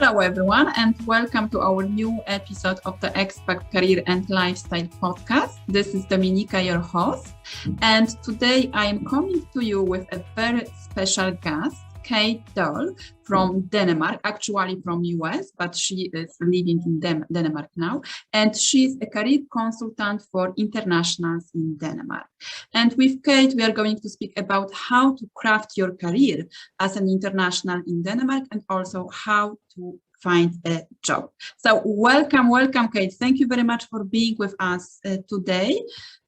Hello everyone and welcome to our new episode of the Expat Career and Lifestyle podcast. This is Dominika, your host, and today I am coming to you with a very special guest, Dahl from Denmark, actually from US, but she is living in Denmark now, and she's a career consultant for internationals in Denmark. And with Kate, we are going to speak about how to craft your career as an international in Denmark and also how to find a job. So welcome, Kate. Thank you very much for being with us today.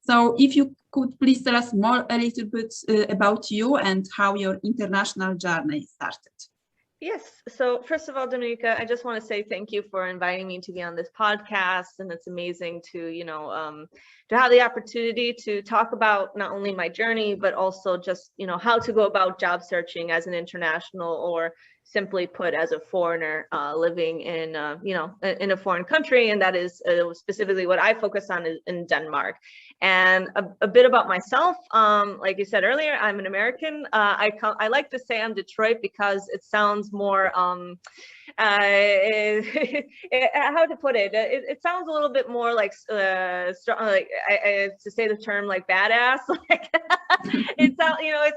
So if you could please tell us a little bit about you and how your international journey started. Yes. So first of all, Dominika, I just want to say thank you for inviting me to be on this podcast. And it's amazing to have the opportunity to talk about not only my journey, but also just, how to go about job searching as an international, or simply put, as a foreigner living in a foreign country. And that is specifically what I focus on in Denmark. And a bit about myself, like you said earlier, I'm an American. I like to say I'm Detroit because it sounds more, how to put it? It sounds a little bit more like strong, like to say the term like badass. Like it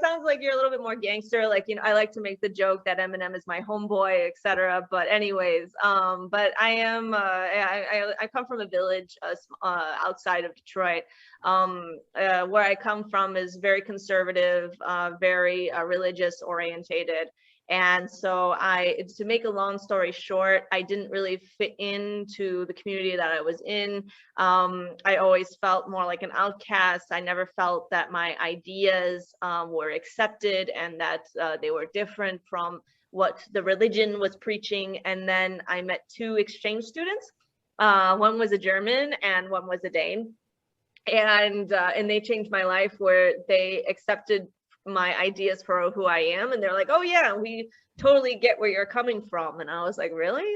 sounds like you're a little bit more gangster. Like I like to make the joke that Eminem is my homeboy, etc. But anyways, but I am I come from a village outside of Detroit. Where I come from is very conservative, very religious orientated. And so to make a long story short, I didn't really fit into the community that I was in. I always felt more like an outcast. I never felt that my ideas were accepted and that they were different from what the religion was preaching. And then I met two exchange students. One was a German and one was a Dane. And they changed my life, where they accepted my ideas for who I am, and they're like, oh yeah, we totally get where you're coming from. And I was like, really?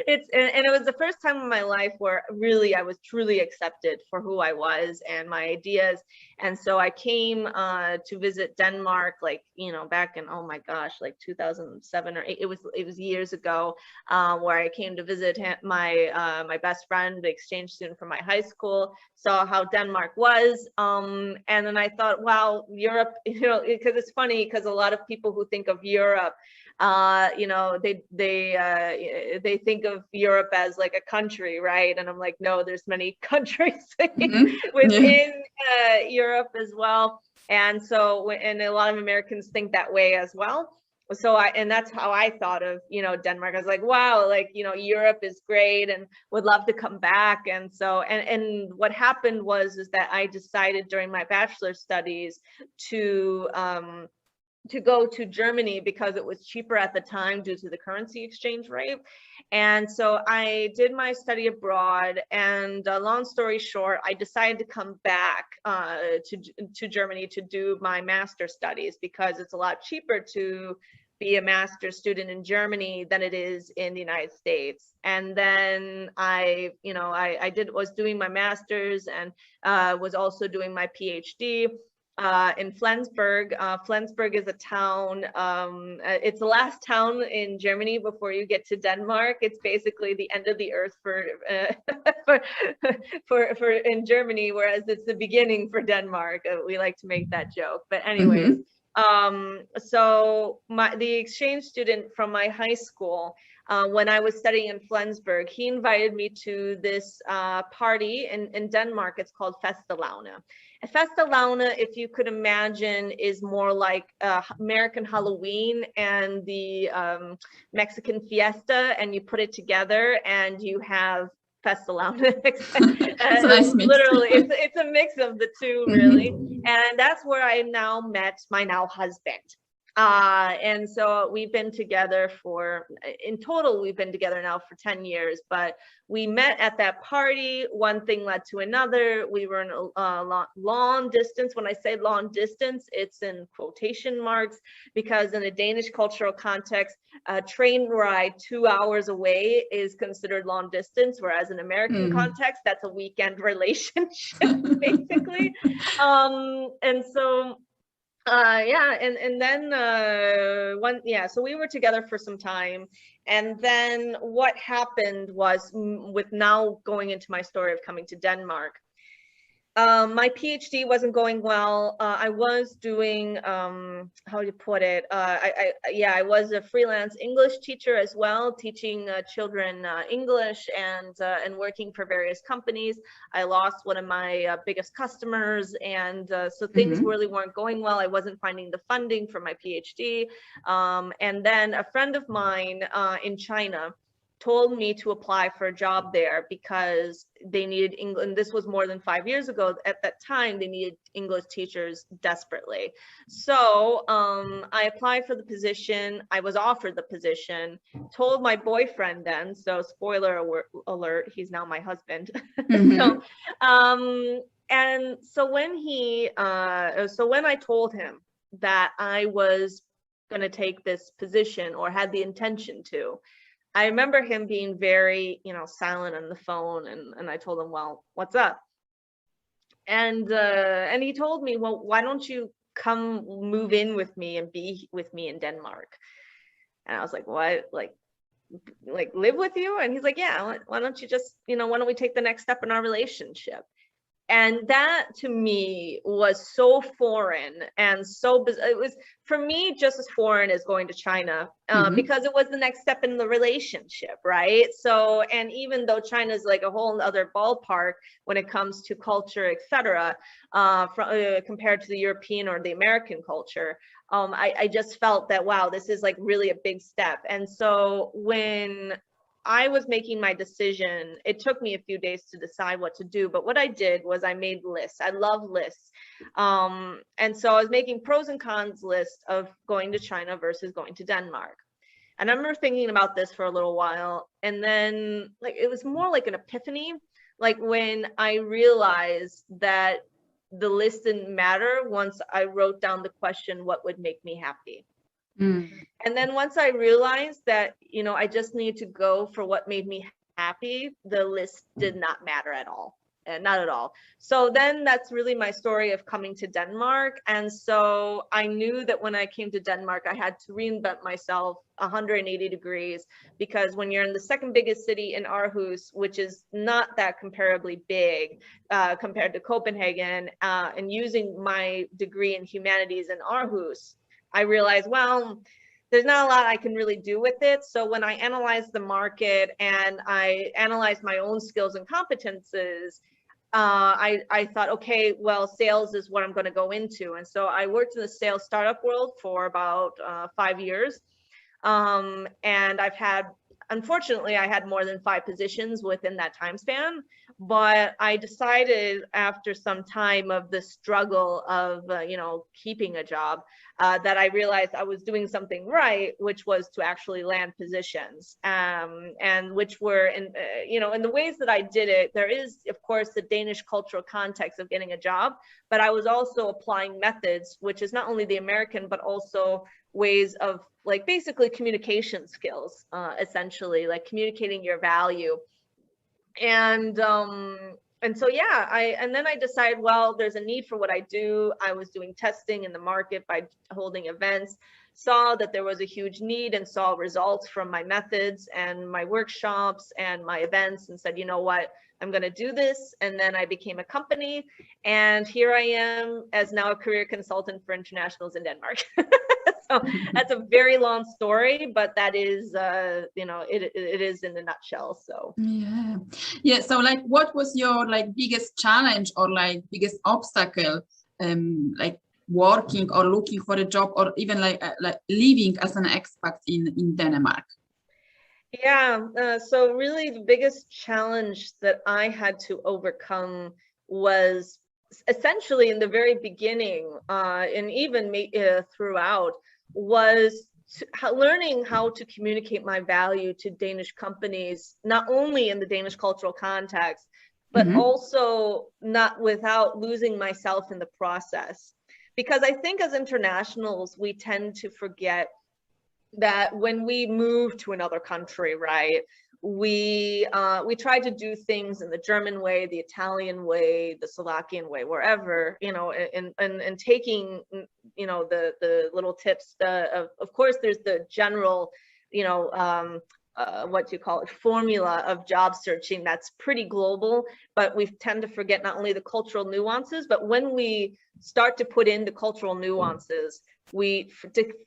And it was the first time in my life where really I was truly accepted for who I was and my ideas. And so I came to visit Denmark, like back in, oh my gosh, like 2007 or 8. It was years ago, where I came to visit my best friend, the exchange student from my high school, saw how Denmark was, and then I thought, wow, Europe, because it's funny, because a lot of people who think of Europe, they think of Europe as like a country, right? And I'm like, no, there's many countries within Europe as well. And so, and a lot of Americans think that way as well. So and that's how I thought of, Denmark. I was like, wow, like, Europe is great and would love to come back. And so, and what happened is that I decided during my bachelor's studies to go to Germany because it was cheaper at the time due to the currency exchange rate. And so I did my study abroad, and long story short, I decided to come back to Germany to do my master's studies, because it's a lot cheaper to be a master's student in Germany than it is in the United States. And then I was doing my master's and was also doing my PhD in Flensburg. Flensburg is a town. It's the last town in Germany before you get to Denmark. It's basically the end of the earth for in Germany, whereas it's the beginning for Denmark. We like to make that joke, but anyways. So the exchange student from my high school, when I was studying in Flensburg, he invited me to this party in Denmark. It's called Festelaune. Festelaune, if you could imagine, is more like American Halloween and the Mexican Fiesta, and you put it together and you have Festelaune. Nice literally, it's a mix of the two, really. And that's where I now met my now husband. And so we've been together in total, we've been together now for 10 years, but we met at that party. One thing led to another. We were in a long distance. When I say long distance, it's in quotation marks, because in a Danish cultural context, a train ride 2 hours away is considered long distance, whereas in American context, that's a weekend relationship, basically. And so Yeah, and then so we were together for some time, and then what happened was, with now going into my story of coming to Denmark, my PhD wasn't going well. I was doing, how do you put it? I was a freelance English teacher as well, teaching children English, and working for various companies. I lost one of my biggest customers, and so things really weren't going well. I wasn't finding the funding for my PhD. And then a friend of mine in China told me to apply for a job there because they needed English. And this was more than 5 years ago. At that time, they needed English teachers desperately. So I applied for the position. I was offered the position, told my boyfriend then, so spoiler alert, he's now my husband. So, and so when when I told him that I was going to take this position, or had the intention to, I remember him being very, silent on the phone, and I told him, well, what's up? And he told me, well, why don't you come move in with me and be with me in Denmark? And I was like, what? Like live with you? And he's like, yeah, why don't you just, why don't we take the next step in our relationship? And that to me was so foreign and so bizarre. It was, for me, just as foreign as going to China, because it was the next step in the relationship, right? So, and even though China is like a whole other ballpark when it comes to culture, etc., compared to the European or the American culture, I just felt that, wow, this is like really a big step. And so when I was making my decision, it took me a few days to decide what to do, but what I did was I made lists. I love lists. And so I was making pros and cons list of going to China versus going to Denmark. And I remember thinking about this for a little while, and then it was more like an epiphany, like when I realized that the list didn't matter once I wrote down the question, what would make me happy? And then once I realized that, I just needed to go for what made me happy, the list did not matter at all. Not at all. So then that's really my story of coming to Denmark. And so I knew that when I came to Denmark, I had to reinvent myself 180 degrees, because when you're in the second biggest city in Aarhus, which is not that comparably big compared to Copenhagen, and using my degree in humanities in Aarhus, I realized, well, there's not a lot I can really do with it. So when I analyzed the market and I analyzed my own skills and competences, I thought, okay, well, sales is what I'm going to go into. And so I worked in the sales startup world for about 5 years. And unfortunately, I had more than 5 positions within that time span. But I decided after some time of the struggle of, keeping a job, that I realized I was doing something right, which was to actually land positions, and which were in the ways that I did it. There is, of course, the Danish cultural context of getting a job, but I was also applying methods, which is not only the American, but also ways of basically communication skills, essentially, like communicating your value. And so, yeah, and then I decided, well, there's a need for what I do. I was doing testing in the market by holding events, saw that there was a huge need, and saw results from my methods and my workshops and my events, and said, you know what, I'm going to do this. And then I became a company, and here I am as now a career consultant for internationals in Denmark. So that's a very long story, but that is, it is in a nutshell. So yeah. So what was your biggest challenge or biggest obstacle, working or looking for a job, or even living as an expat in Denmark? Yeah, so really the biggest challenge that I had to overcome was essentially in the very beginning, and even throughout, was learning how to communicate my value to Danish companies, not only in the Danish cultural context, but also not without losing myself in the process. Because I think as internationals, we tend to forget that when we move to another country, right, we tried to do things in the German way, the Italian way, the Slovakian way, wherever, you know, and taking, you know, the little tips. Of course, there's the general, you know, what you call it, formula of job searching that's pretty global, but we tend to forget not only the cultural nuances, but when we start to put in the cultural nuances, we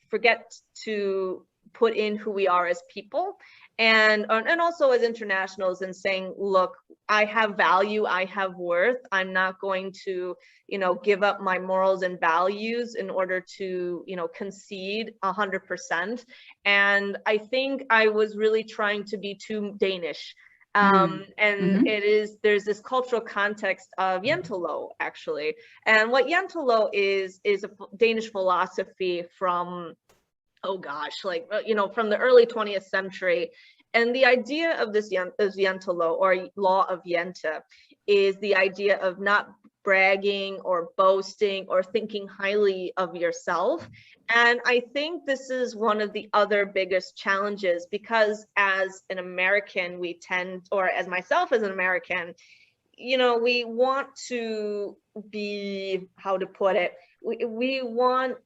forget to put in who we are as people, and also as internationals, and saying, look, I have value, I have worth. I'm not going to, you know, give up my morals and values in order to, you know, concede 100%. And I think I was really trying to be too Danish. There's this cultural context of Jentelo, actually. And what Jentelo is a Danish philosophy from, oh gosh, like, you know, from the early 20th century. And the idea of this Jentelo, or law of Jente, is the idea of not bragging or boasting or thinking highly of yourself. And I think this is one of the other biggest challenges, because as an American, we tend, or as myself as an American, you know, we want to be, how to put it, we want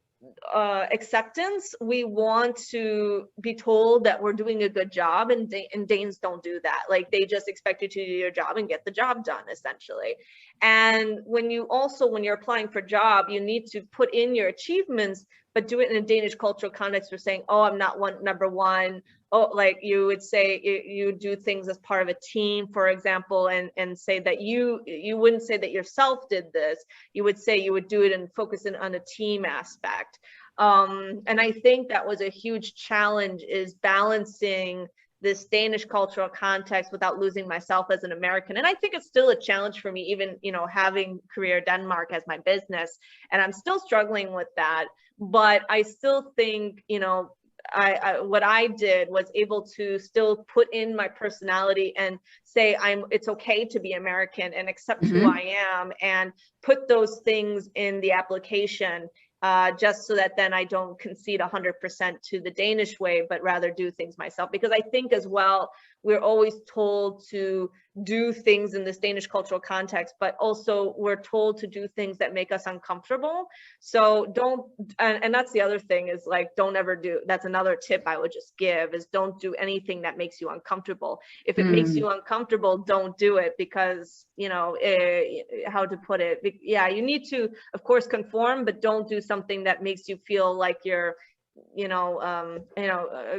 acceptance. We want to be told that we're doing a good job, and Danes don't do that. Like, they just expect you to do your job and get the job done, essentially. And when you're applying for a job, you need to put in your achievements, but do it in a Danish cultural context for saying, oh, I'm not number one. Oh, like you would say, you do things as part of a team, for example, and say that you wouldn't say that yourself did this. You would say you would do it and focus in on a team aspect. And I think that was a huge challenge, is balancing this Danish cultural context without losing myself as an American. And I think it's still a challenge for me, even, you know, having Career Denmark as my business, and I'm still struggling with that. But I still think, you know, what I did was able to still put in my personality and say it's okay to be American and accept who I am, and put those things in the application, just so that then I don't concede 100% to the Danish way, but rather do things myself. Because I think as well, we're always told to do things in this Danish cultural context, but also we're told to do things that make us uncomfortable. So don't, and that's the other thing, is like, don't ever do, that's another tip I would just give, is don't do anything that makes you uncomfortable. If it makes you uncomfortable, don't do it, because, you know, how to put it, yeah, you need to, of course, conform, but don't do something that makes you feel like you're,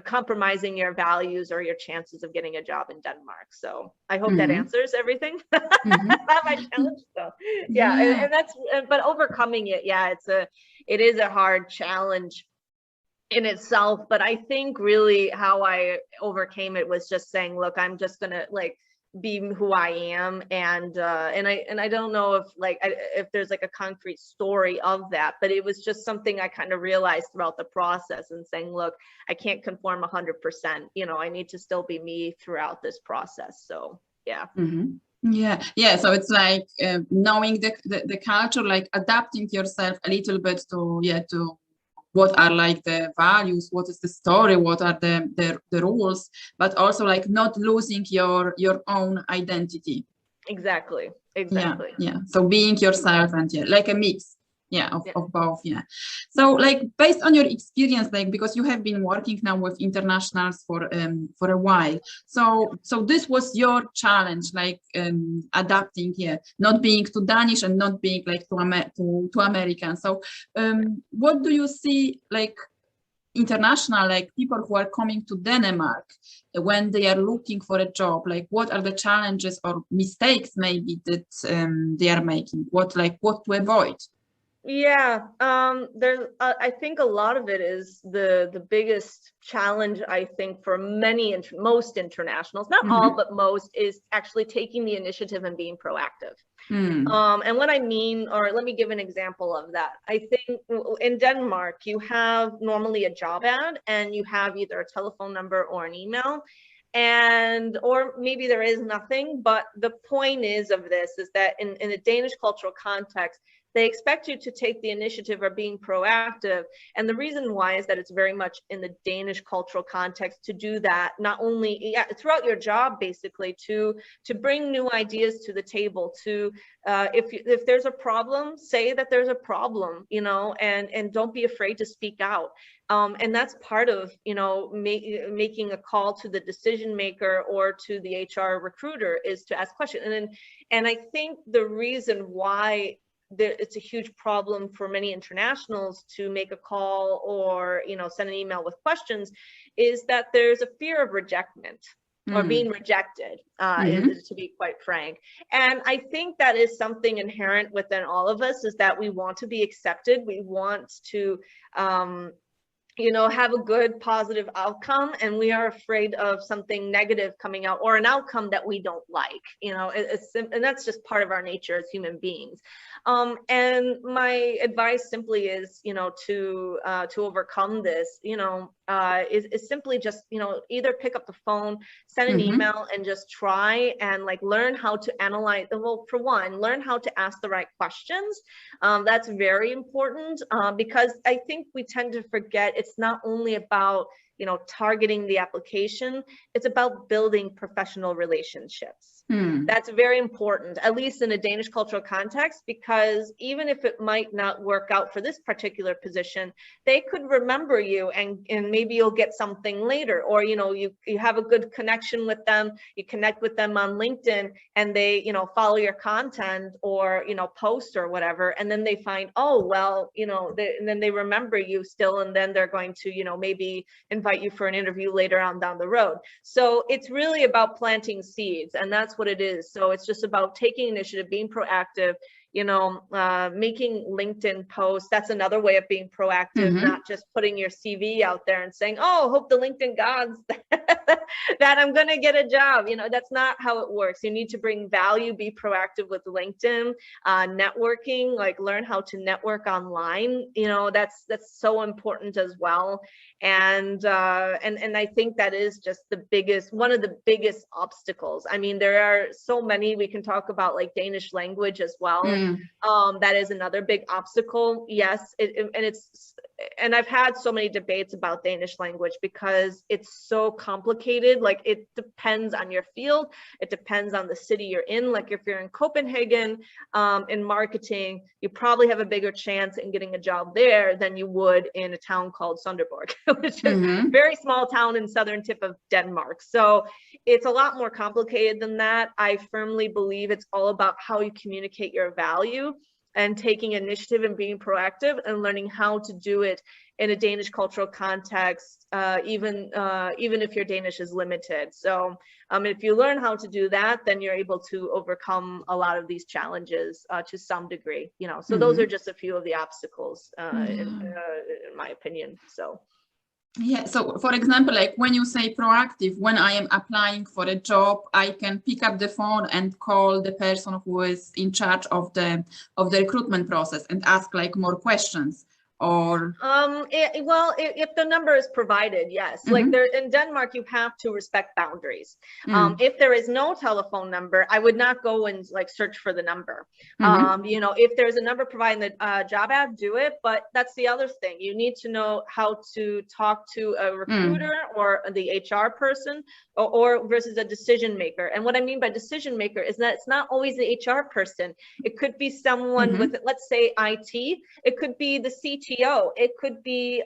compromising your values or your chances of getting a job in Denmark. So I hope that answers everything. Not my challenge. So yeah. And that's, but overcoming it, yeah, it is a hard challenge in itself. But I think really how I overcame it was just saying, look, I'm just gonna like be who I am, and I don't know if there's like a concrete story of that, but it was just something I kind of realized throughout the process, and saying, look, I can't conform 100%, you know, I need to still be me throughout this process. So yeah. Yeah, so it's like knowing the culture, like adapting yourself a little bit to what are like the values, what is the story, what are the rules, but also like not losing your own identity. Exactly. Yeah. So being yourself, and like a mix, of both. So like based on your experience, like, because you have been working now with internationals for a while, so this was your challenge, like adapting, not being too Danish and not being like too American. So what do you see, like international, like people who are coming to Denmark when they are looking for a job, like what are the challenges or mistakes maybe that they are making, what to avoid? Yeah, there's I think a lot of it is the biggest challenge, I think, for most internationals, not all, but most, is actually taking the initiative and being proactive. And what I mean, or let me give an example of that. I think in Denmark, you have normally a job ad, and you have either a telephone number or an email, or maybe there is nothing. But the point of this is that in a Danish cultural context, They expect you to take the initiative or being proactive. And the reason why is that it's very much in the Danish cultural context to do that, not only throughout your job, basically, to bring new ideas to the table, to if there's a problem, say that there's a problem, you know, and don't be afraid to speak out. And that's part of, you know, making a call to the decision maker or to the HR recruiter, is to ask questions. And I think the reason why it's a huge problem for many internationals to make a call or, you know, send an email with questions, is that there's a fear of rejection or being rejected, to be quite frank. And I think that is something inherent within all of us, is that we want to be accepted. We want to, you know, have a good positive outcome, and we are afraid of something negative coming out, or an outcome that we don't like, you know, and that's just part of our nature as human beings. And my advice simply is, you know, to overcome this, you know, is simply just, you know, either pick up the phone, send an email, and just try and like learn how to analyze. Well, for one, learn how to ask the right questions. That's very important, because I think we tend to forget it's not only about, you know, targeting the application, it's about building professional relationships. That's very important, at least in a Danish cultural context, because even if it might not work out for this particular position, they could remember you, and maybe you'll get something later. Or, you know, you have a good connection with them, you connect with them on LinkedIn, and they, you know, follow your content or, you know, post or whatever, and then they find, oh, well, you know, and then they remember you still, and then they're going to, you know, maybe invite you for an interview later on down the road. So it's really about planting seeds, and that's what it is. So it's just about taking initiative, being proactive, you know, making LinkedIn posts. That's another way of being proactive, not just putting your CV out there and saying, oh, hope the LinkedIn gods that I'm going to get a job. You know, that's not how it works. You need to bring value, be proactive with LinkedIn, networking, like learn how to network online. You know, that's so important as well. And I think that is just one of the biggest obstacles. I mean, there are so many. We can talk about like Danish language as well. That is another big obstacle. Yes, and I've had so many debates about Danish language because it's so complicated. Like, it depends on your field. It depends on the city you're in. Like, if you're in Copenhagen, in marketing, you probably have a bigger chance in getting a job there than you would in a town called Sønderborg, which is a very small town in southern tip of Denmark. So it's a lot more complicated than that. I firmly believe it's all about how you communicate your value and taking initiative and being proactive and learning how to do it in a Danish cultural context, even if your Danish is limited. So if you learn how to do that, then you're able to overcome a lot of these challenges to some degree, you know. So those are just a few of the obstacles in my opinion. So. Yeah, so for example, like when you say proactive, when I am applying for a job, I can pick up the phone and call the person who is in charge of the recruitment process and ask like more questions. Or if the number is provided, yes. Like there in Denmark, you have to respect boundaries. If there is no telephone number, I would not go and like search for the number. You know, if there's a number provided in the job ad, do it. But that's the other thing. You need to know how to talk to a recruiter or the HR person or versus a decision maker. And what I mean by decision maker is that it's not always the HR person. It could be someone with, let's say, IT. It could be the CTO. It could be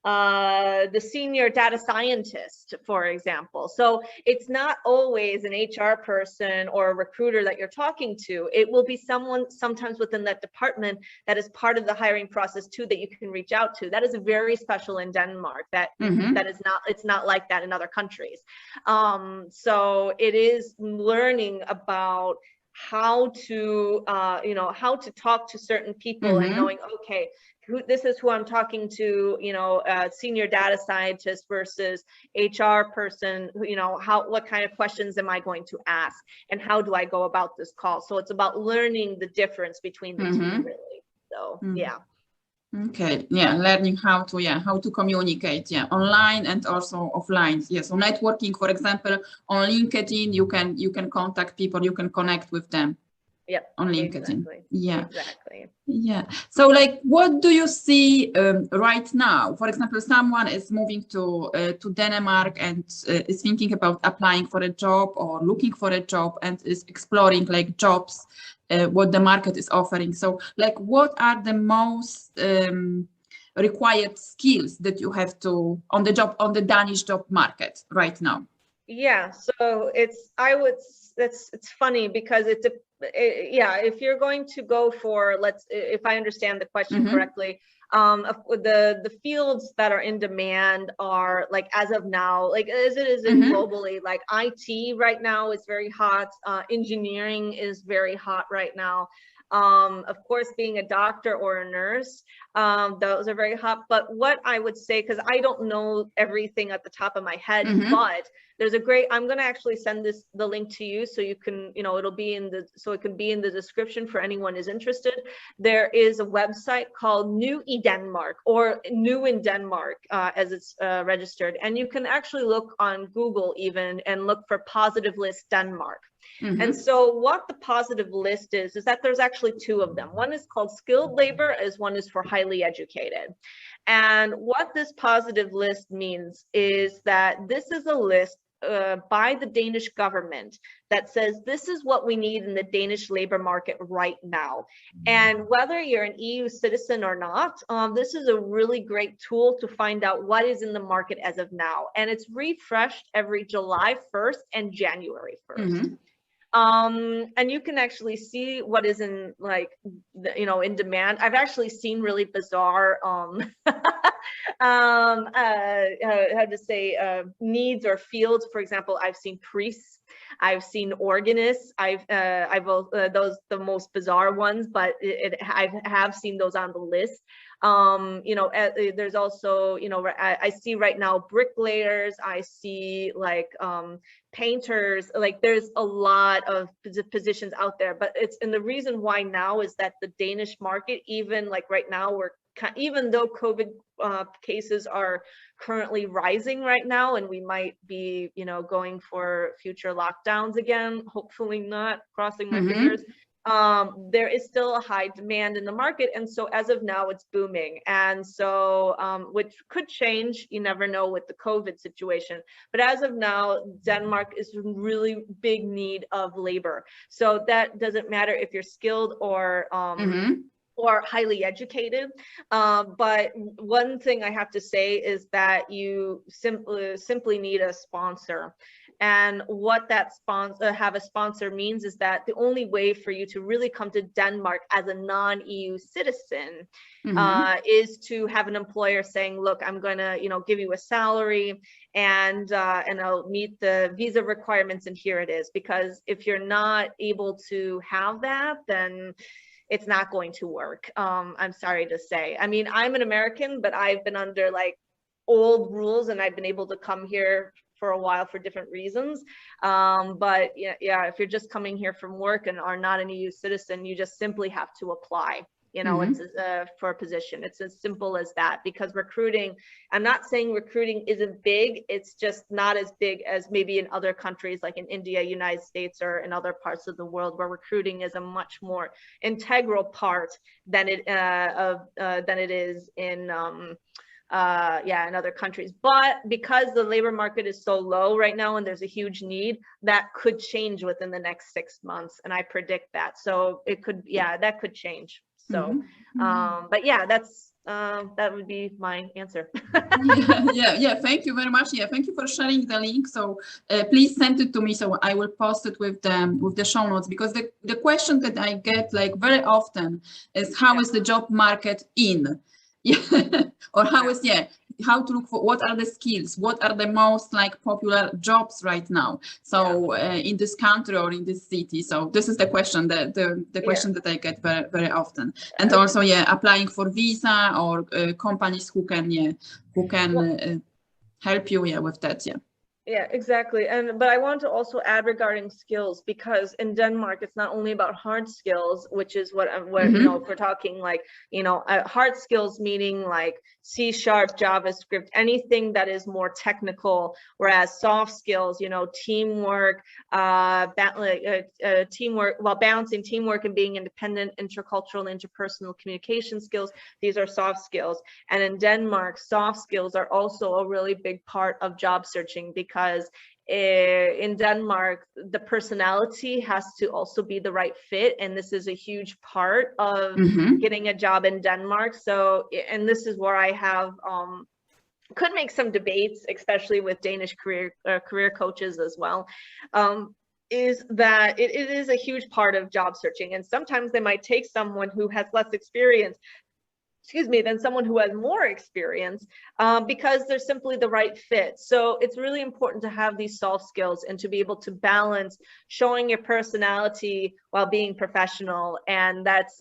the senior data scientist, for example. So it's not always an HR person or a recruiter that you're talking to. It will be someone sometimes within that department that is part of the hiring process too, that you can reach out to. That is very special in Denmark. That is not, it's not like that in other countries. So it is learning about how to you know, how to talk to certain people and knowing, okay, this is who I'm talking to, you know, senior data scientist versus HR person, you know, what kind of questions am I going to ask and how do I go about this call? So it's about learning the difference between the two, really. So yeah. Okay, yeah, learning how to communicate, online and also offline. Yeah, so networking, for example, on LinkedIn, you can contact people, you can connect with them. Yep. On LinkedIn. Exactly. Yeah. Exactly. Yeah. So like, what do you see right now? For example, someone is moving to Denmark and is thinking about applying for a job or looking for a job and is exploring like jobs, what the market is offering. So like, what are the most required skills that you have to on the Danish job market right now? Yeah, so it's funny because yeah, if you're going to go for, if I understand the question correctly, the fields that are in demand are like, as of now, like as it is in globally, like IT right now is very hot, engineering is very hot right now. Of course, being a doctor or a nurse, those are very hot. But what I would say, because I don't know everything at the top of my head, but there's a great, I'm going to actually send the link to you so you can, it'll be so it can be in the description for anyone who's interested. There is a website called New i Denmark, or New in Denmark, as it's registered. And you can actually look on Google even and look for Positive List Denmark. And so what the positive list is that there's actually two of them. One is called skilled labor, as one is for highly educated. And what this positive list means is that this is a list by the Danish government that says this is what we need in the Danish labor market right now. And whether you're an EU citizen or not, this is a really great tool to find out what is in the market as of now. And it's refreshed every July 1st and January 1st. And you can actually see what is in, like, in demand. I've actually seen really bizarre how to say needs or fields. For example, I've seen priests, I've seen organists, I've those the most bizarre ones, but I have seen those on the list. There's also, I see right now bricklayers, I see like painters, like there's a lot of positions out there. But and the reason why now is that the Danish market, even like right now, even though COVID cases are currently rising right now, and we might be, going for future lockdowns again, hopefully not, crossing my fingers, there is still a high demand in the market. And so as of now, it's booming. And so, which could change, you never know with the COVID situation. But as of now, Denmark is in really big need of labor. So that doesn't matter if you're skilled or highly educated. But one thing I have to say is that you simply need a sponsor. And what that have a sponsor means is that the only way for you to really come to Denmark as a non-EU citizen is to have an employer saying, look, I'm going to, give you a salary and I'll meet the visa requirements, and here it is. Because if you're not able to have that, then it's not going to work. I'm sorry to say. I mean, I'm an American, but I've been under like old rules, and I've been able to come here for a while for different reasons. But yeah, if you're just coming here from work and are not an EU citizen, you just simply have to apply. It's for a position. It's as simple as that. Because recruiting, I'm not saying recruiting isn't big, it's just not as big as maybe in other countries like in India, United States, or in other parts of the world, where recruiting is a much more integral part than it is in in other countries. But because the labor market is so low right now and there's a huge need, that could change within the next 6 months, and I predict that. So it could, that could change. So, but yeah, that would be my answer. yeah. Thank you very much. Yeah, thank you for sharing the link. So please send it to me, so I will post it with the show notes, because the question that I get like very often is, how is the job market in? Or how to look for, what are the skills, what are the most like popular jobs right now, so in this country or in this city. So this is the question, the question that I get very, very often. And also applying for visa, or companies who can help you with that. Yeah, exactly. But I want to also add regarding skills, because in Denmark it's not only about hard skills, which is what if we're talking like hard skills, meaning like C#, JavaScript, anything that is more technical, whereas soft skills, teamwork, teamwork, while balancing teamwork and being independent, intercultural and interpersonal communication skills, these are soft skills. And in Denmark, soft skills are also a really big part of job searching, because in Denmark, the personality has to also be the right fit. And this is a huge part of getting a job in Denmark. So, and this is where I have, could make some debates, especially with Danish career coaches as well. Is that it is a huge part of job searching. And sometimes they might take someone who has less experience, than someone who has more experience, because they're simply the right fit. So it's really important to have these soft skills and to be able to balance showing your personality while being professional. And that's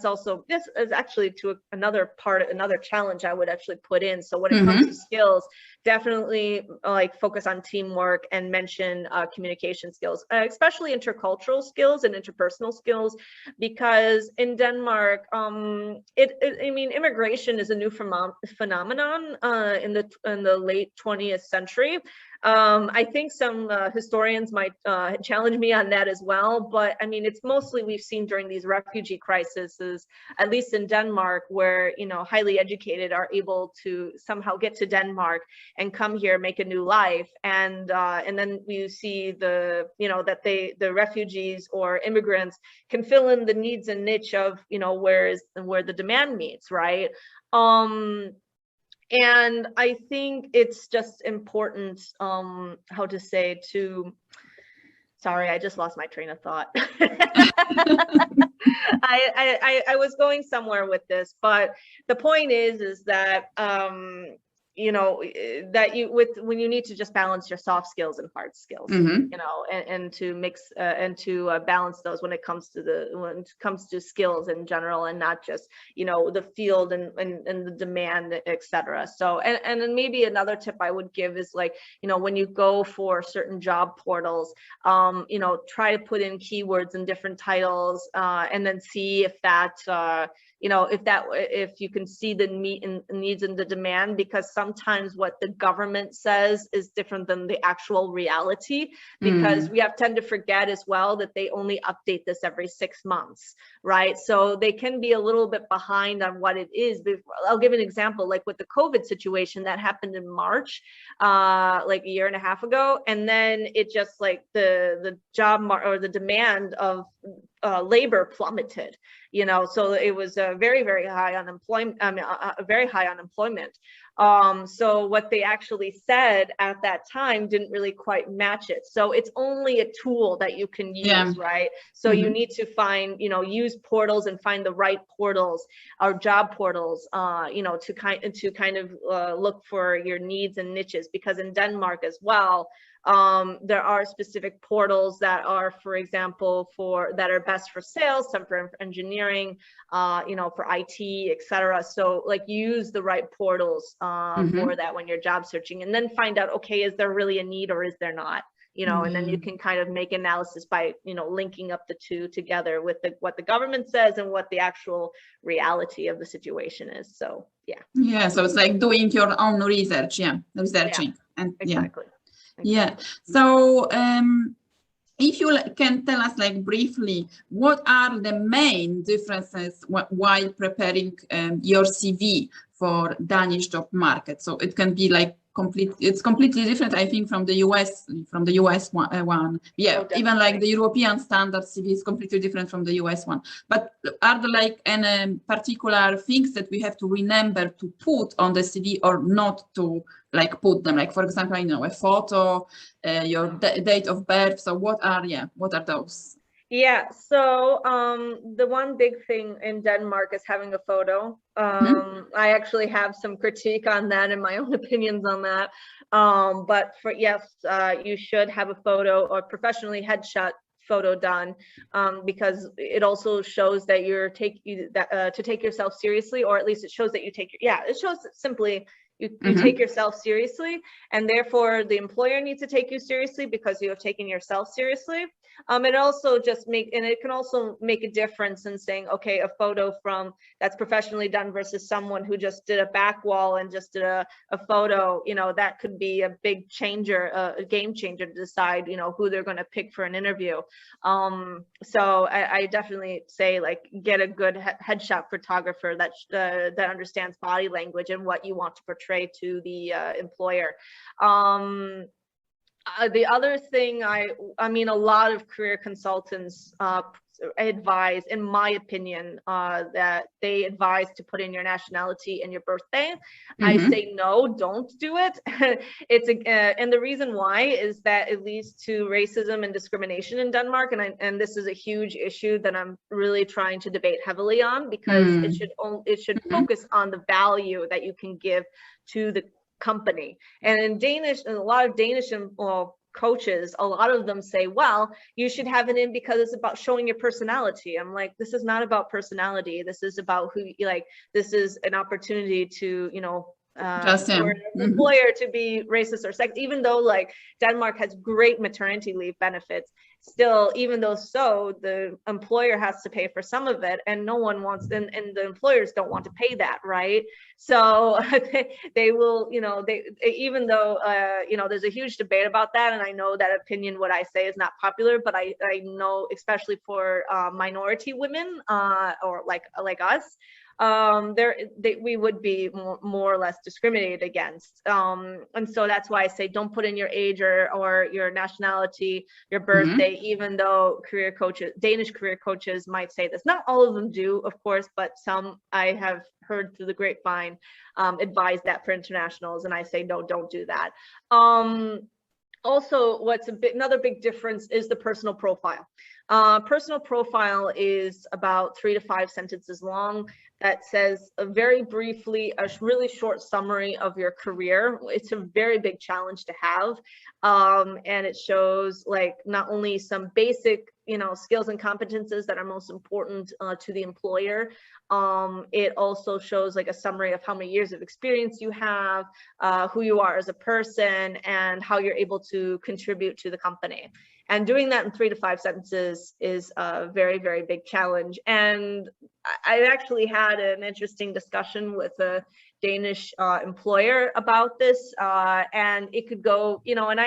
also, this is actually to another challenge I would actually put in. So when it comes to skills, definitely like focus on teamwork and mention communication skills, especially intercultural skills and interpersonal skills, because in Denmark, immigration is a new phenomenon in the late 20th century. I think some historians might challenge me on that as well, but I mean, it's mostly we've seen during these refugee crises, at least in Denmark, where highly educated are able to somehow get to Denmark and come here, make a new life, and then we see that the refugees or immigrants can fill in the needs and niche of where the demand meets, right? And I think it's just important, sorry, I just lost my train of thought. I was going somewhere with this, but the point is that when you need to just balance your soft skills and hard skills, and to mix and to balance those when it comes to skills in general, and not just the field and the demand, etc. So and then maybe another tip I would give is like when you go for certain job portals, try to put in keywords and different titles, and then see if that if you can see the needs and the demand, because sometimes what the government says is different than the actual reality, because we tend to forget as well that they only update this every 6 months, right? So they can be a little bit behind on what it is. I'll give an example, like with the COVID situation that happened in March, like a year and a half ago, and then it just like the job or the demand of labor plummeted, so it was a very, very high unemployment, very high unemployment. So what they actually said at that time didn't really quite match it. So it's only a tool that you can use, right? So you need to find, use portals and find the right portals or job portals, to kind of look for your needs and niches, because in Denmark as well, there are specific portals that are, for example, that are best for sales, some for engineering, for IT, etc. So like use the right portals for that when you're job searching, and then find out, okay, is there really a need or is there not? And then you can kind of make analysis by, linking up the two together with what the government says and what the actual reality of the situation is. So, yeah. Yeah. So it's like doing your own research. Yeah. Researching. Yeah, and exactly. Yeah. So if you can tell us like briefly, what are the main differences while preparing your CV for Danish job market? So it can be like it's completely different, I think, from the US one. Yeah, even like the European standard CV is completely different from the US one. But are there like any particular things that we have to remember to put on the CV or not to like put them? Like, for example, a photo, your date of birth. So what are those? Yeah, so the one big thing in Denmark is having a photo. I actually have some critique on that and my own opinions on that. But you should have a photo or professionally headshot photo done, because it also shows that to take yourself seriously, or at least it shows that it shows simply You take yourself seriously, and therefore the employer needs to take you seriously because you have taken yourself seriously. It also just it can also make a difference in saying, okay, a photo that's professionally done versus someone who just did a back wall and just did a photo, that could be a big changer, a game changer to decide, who they're going to pick for an interview. So I definitely say, like, get a good headshot photographer that understands body language and what you want to portray to the employer. The other thing, I mean, a lot of career consultants advise, in my opinion, that they advise to put in your nationality and your birthday. I say no, don't do it. And the reason why is that it leads to racism and discrimination in Denmark, and this is a huge issue that I'm really trying to debate heavily on, because it should focus on the value that you can give to the company. And in Danish, and a lot of Danish coaches, a lot of them say, well, you should have it in because it's about showing your personality. I'm like, this is not about personality. This is about who, like, this is an opportunity to, for an employer to be racist or sexist, even though, like, Denmark has great maternity leave benefits. Still, even though the employer has to pay for some of it, and no one wants, and the employers don't want to pay that, right? So they will, even though, there's a huge debate about that, and I know that opinion, what I say, is not popular, but I know, especially for minority women, or like us, we would be more or less discriminated against, and so that's why I say don't put in your age or your nationality, your birthday, even though Danish career coaches might say this. Not all of them do, of course, but some I have heard through the grapevine advise that for internationals, and I say no, don't do that. Also, what's another big difference is the personal profile. Personal profile is about 3 to 5 sentences long that says very briefly a really short summary of your career. It's a very big challenge to have, and it shows, like, not only some basic skills and competences that are most important to the employer. It also shows, like, a summary of how many years of experience you have, who you are as a person, and how you're able to contribute to the company. And doing that in 3 to 5 sentences is a very, very big challenge. And I actually had an interesting discussion with a Danish employer about this, and it could go, and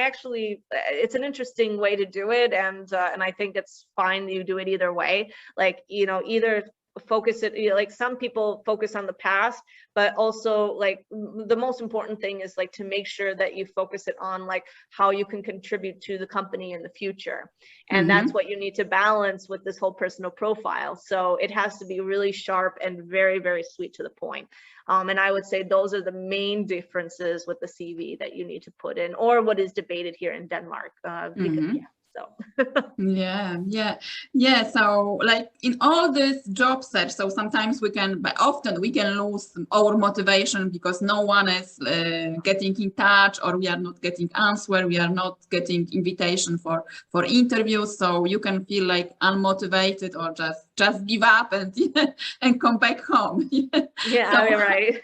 it's an interesting way to do it, and I think it's fine that you do it either way. Like, either focus it, like, some people focus on the past, but also, like, the most important thing is, like, to make sure that you focus it on, like, how you can contribute to the company in the future. And that's what you need to balance with this whole personal profile. So it has to be really sharp and very, very sweet to the point. And I would say those are the main differences with the CV that you need to put in, or what is debated here in Denmark. Yeah. So, like, in all this job search, so sometimes often we can lose our motivation because no one is getting in touch, or we are not getting answer, we are not getting invitation for interviews. So you can feel like unmotivated, or just give up and come back home. Right.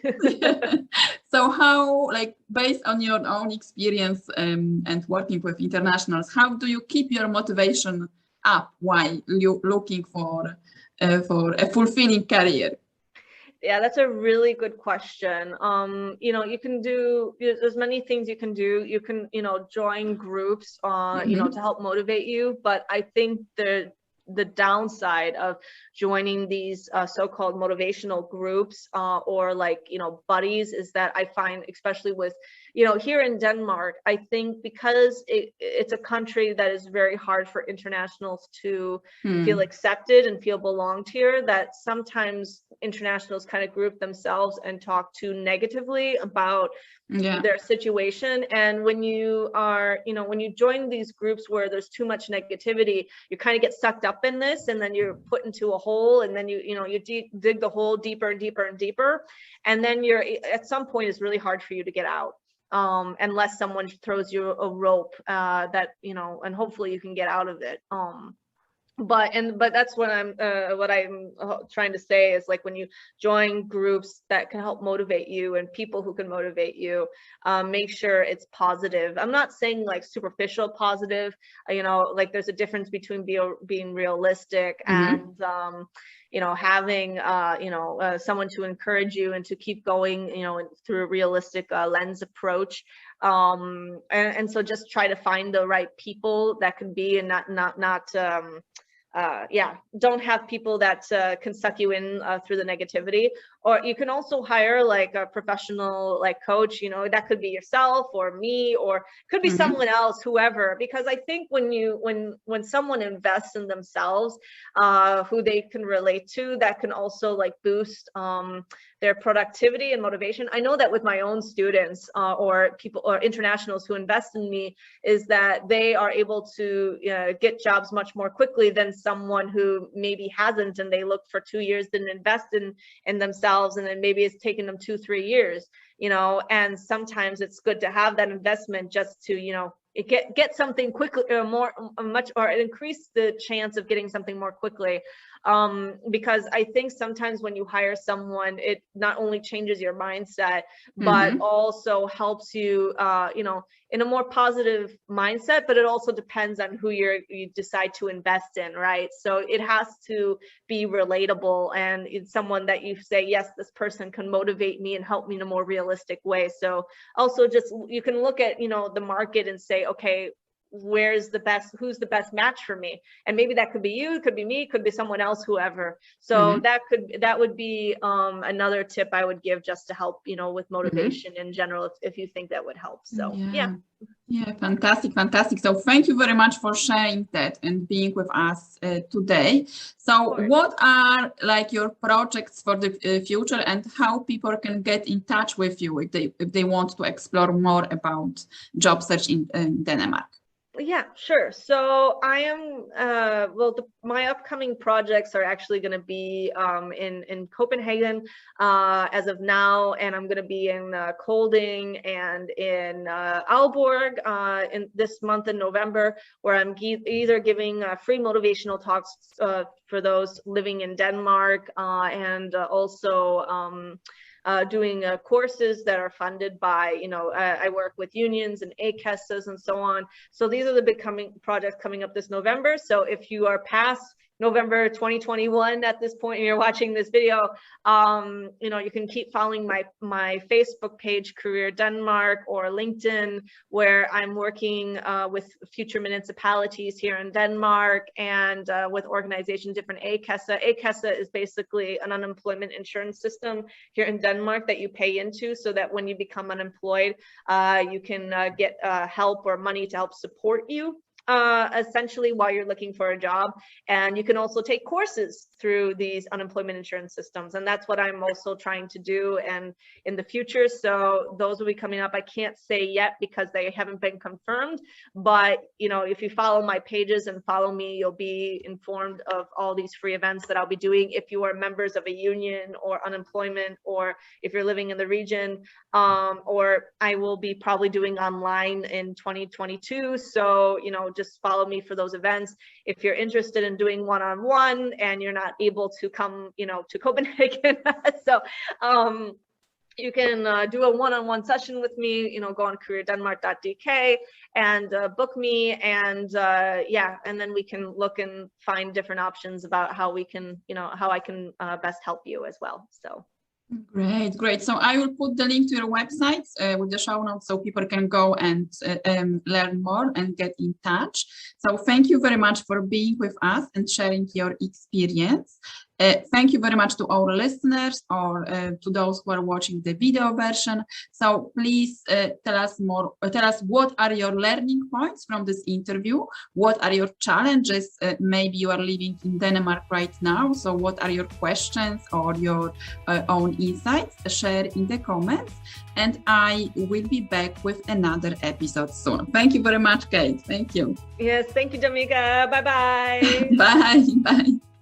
So how, like, based on your own experience and working with internationals, how do you keep your motivation up while you're looking for a fulfilling career? Yeah, that's a really good question. You can do, there's many things you can do. You can, join groups, to help motivate you. But I think the downside of joining these so-called motivational groups or, like, buddies, is that I find, especially with, here in Denmark, I think because it's a country that is very hard for internationals to feel accepted and feel belonged here, that sometimes internationals kind of group themselves and talk too negatively about their situation. And when you are, when you join these groups where there's too much negativity, you kind of get sucked up in this, and then you're put into a hole, and then you dig the hole deeper and deeper and deeper, and then at some point it's really hard for you to get out, unless someone throws you a rope that, and hopefully you can get out of it. but that's what I'm trying to say is like when you join groups that can help motivate you and people who can motivate you, make sure it's positive. I'm not saying like superficial positive, like there's a difference between being realistic and having someone to encourage you and to keep going through a realistic lens approach. And so just try to find the right people that can be, and don't have people that can suck you in through the negativity. Or you can also hire like a professional like coach, that could be yourself or me, or could be someone else, whoever, because I think when someone invests in themselves, who they can relate to, that can also like boost their productivity and motivation. I know that with my own students or people or internationals who invest in me, is that they are able to get jobs much more quickly than someone who maybe hasn't, and they looked for 2 years, didn't invest in themselves, and then maybe it's taken them 2-3 years, and sometimes it's good to have that investment just to get something quickly, or increase the chance of getting something more quickly. Because I think sometimes when you hire someone, it not only changes your mindset, but also helps you, in a more positive mindset, but it also depends on who you decide to invest in, right? So it has to be relatable, and it's someone that you say, yes, this person can motivate me and help me in a more realistic way. So also you can look at, the market and say, okay, who's the best match for me? And maybe that could be you, it could be me, it could be someone else, whoever. So that would be another tip I would give, just to help, with motivation in general, if you think that would help. So yeah, fantastic. So thank you very much for sharing that and being with us today. So what are like your projects for the future, and how people can get in touch with you if they want to explore more about job search in Denmark? Yeah, sure. So I am, my upcoming projects are actually going to be in Copenhagen as of now, and I'm going to be in Kolding and in Aalborg in this month in November, where I'm either giving free motivational talks for those living in Denmark, and also doing courses that are funded by, I work with unions and A-Kassas and so on. So these are the big projects coming up this November. So if you are past November 2021 at this point and you're watching this video, you can keep following my Facebook page, Career Denmark, or LinkedIn, where I'm working with future municipalities here in Denmark, and with organizations, different A-Kassa. A-Kassa is basically an unemployment insurance system here in Denmark that you pay into, so that when you become unemployed, you can get help or money to help support you essentially while you're looking for a job. And you can also take courses through these unemployment insurance systems, and that's what I'm also trying to do and in the future. So those will be coming up. I can't say yet because they haven't been confirmed, but if you follow my pages and follow me, you'll be informed of all these free events that I'll be doing. If you are members of a union or unemployment, or if you're living in the region, or I will be probably doing online in 2022. So just follow me for those events. If you're interested in doing one-on-one and you're not able to come, to Copenhagen, so you can do a one-on-one session with me, go on careerdenmark.dk and book me, and and then we can look and find different options about how we can, how I can best help you as well. So. Great. So I will put the link to your website with the show notes, so people can go and learn more and get in touch. So thank you very much for being with us and sharing your experience. Thank you very much to our listeners, or to those who are watching the video version. So please tell us what are your learning points from this interview? What are your challenges? Maybe you are living in Denmark right now. So what are your questions or your own insights? Share in the comments, and I will be back with another episode soon. Thank you very much, Kate. Thank you. Yes, thank you, Damika. Bye-bye. Bye.